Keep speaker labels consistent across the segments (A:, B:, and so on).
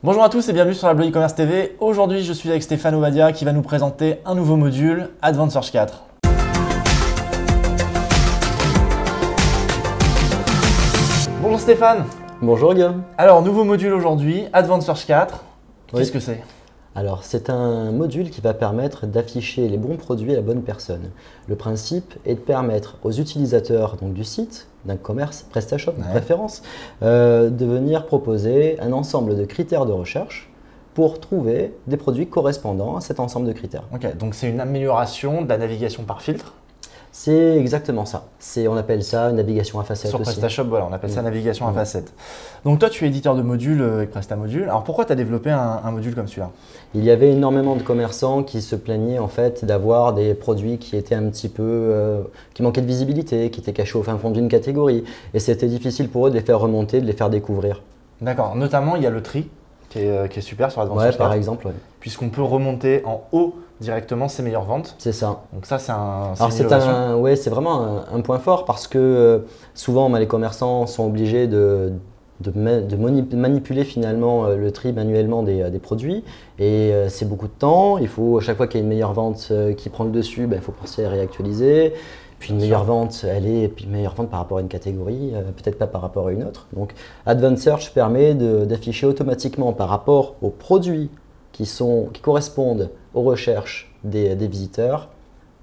A: Bonjour à tous et bienvenue sur la Blog e-commerce TV. Aujourd'hui, je suis avec Stéphane Obadia qui va nous présenter un nouveau module, Advanced Search 4. Bonjour Stéphane.
B: Bonjour Guillaume.
A: Alors, nouveau module aujourd'hui, Advanced Search 4. Qu'est-ce que c'est ?
B: Alors, c'est un module qui va permettre d'afficher les bons produits à la bonne personne. Le principe est de permettre aux utilisateurs donc, du site, d'un commerce, PrestaShop de préférence, de venir proposer un ensemble de critères de recherche pour trouver des produits correspondant à cet ensemble de critères.
A: Ok, donc c'est une amélioration de la navigation par filtre.
B: C'est exactement ça. On appelle ça une navigation à facettes
A: Sur
B: aussi.
A: PrestaShop, voilà, on appelle ça navigation à facettes. Donc toi, tu es éditeur de modules avec PrestaModule. Alors pourquoi tu as développé un module comme celui-là ?
B: Il y avait énormément de commerçants qui se plaignaient en fait d'avoir des produits qui étaient un petit peu, qui manquaient de visibilité, qui étaient cachés au fin fond d'une catégorie. Et c'était difficile pour eux de les faire remonter, de les faire découvrir.
A: D'accord. Notamment, il y a le tri qui est super sur Advanced
B: Ouais,
A: Search 4.
B: par exemple. Ouais.
A: Puisqu'on peut remonter en haut directement ses meilleures ventes.
B: C'est ça.
A: Donc ça, c'est
B: Alors
A: une innovation.
B: c'est vraiment un point fort parce que souvent les commerçants sont obligés de manipuler finalement le tri manuellement des produits et c'est beaucoup de temps. Il faut, à chaque fois qu'il y a une meilleure vente qui prend le dessus, il faut penser à réactualiser. Puis une meilleure vente, une meilleure vente par rapport à une catégorie, peut-être pas par rapport à une autre. Donc Advanced Search permet d'afficher automatiquement par rapport aux produits qui correspondent aux recherches des visiteurs,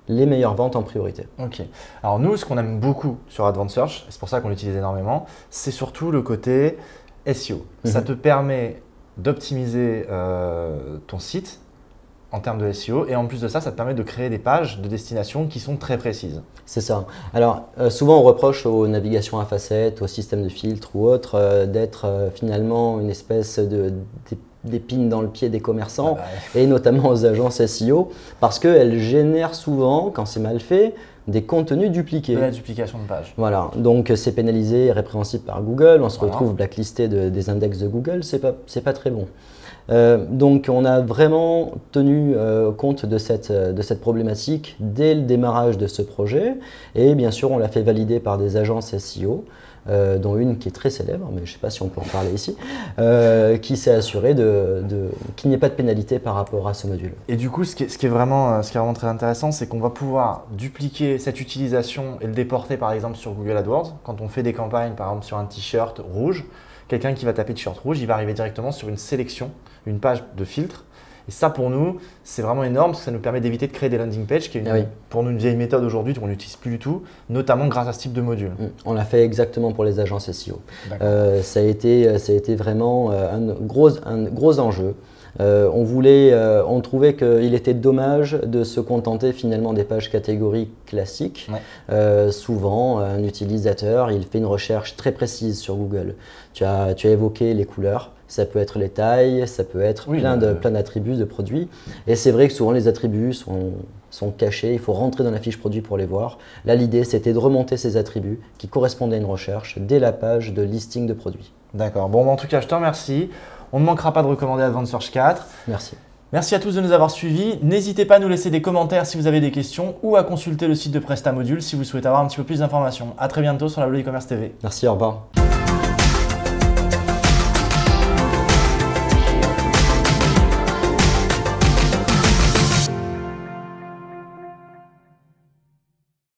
B: les meilleures ventes en priorité.
A: Ok. Alors nous, ce qu'on aime beaucoup sur Advanced Search, et c'est pour ça qu'on l'utilise énormément, c'est surtout le côté SEO. Ça te permet d'optimiser ton site en termes de SEO et en plus de ça, ça te permet de créer des pages de destination qui sont très précises.
B: C'est ça. Alors souvent on reproche aux navigations à facettes, aux systèmes de filtres ou autres d'être finalement une espèce d'épine dans le pied des commerçants et notamment aux agences SEO parce qu'elles génèrent souvent, quand c'est mal fait, des contenus dupliqués.
A: De la duplication de pages.
B: Voilà, donc c'est pénalisé et répréhensible par Google, on se retrouve blacklisté des index de Google, c'est pas très bon. Donc on a vraiment tenu compte de cette problématique dès le démarrage de ce projet et bien sûr on l'a fait valider par des agences SEO, dont une qui est très célèbre, mais je ne sais pas si on peut en parler ici, qui s'est assuré qu'il n'y ait pas de pénalité par rapport à ce module.
A: Et du coup, ce qui est vraiment très intéressant, c'est qu'on va pouvoir dupliquer cette utilisation et le déporter par exemple sur Google AdWords. Quand on fait des campagnes par exemple sur un t-shirt rouge, quelqu'un qui va taper t-shirt rouge, il va arriver directement sur une sélection, une page de filtre. Et ça, pour nous, c'est vraiment énorme parce que ça nous permet d'éviter de créer des landing pages, qui est pour nous une vieille méthode aujourd'hui qu'on n'utilise plus du tout, notamment grâce à ce type de module.
B: On l'a fait exactement pour les agences SEO. Ça a été vraiment un gros enjeu. On trouvait qu'il était dommage de se contenter finalement des pages catégories classiques. Souvent, un utilisateur, il fait une recherche très précise sur Google. Tu as évoqué les couleurs. Ça peut être les tailles, ça peut être plein d'attributs de produits. Et c'est vrai que souvent les attributs sont cachés, il faut rentrer dans la fiche produit pour les voir. Là, l'idée, c'était de remonter ces attributs qui correspondaient à une recherche dès la page de listing de produits.
A: D'accord. Bon, en tout cas, je te remercie. On ne manquera pas de recommander Advanced Search 4.
B: Merci.
A: Merci à tous de nous avoir suivis. N'hésitez pas à nous laisser des commentaires si vous avez des questions ou à consulter le site de PrestaModule si vous souhaitez avoir un petit peu plus d'informations. À très bientôt sur la Blog e-commerce TV.
B: Merci, au revoir.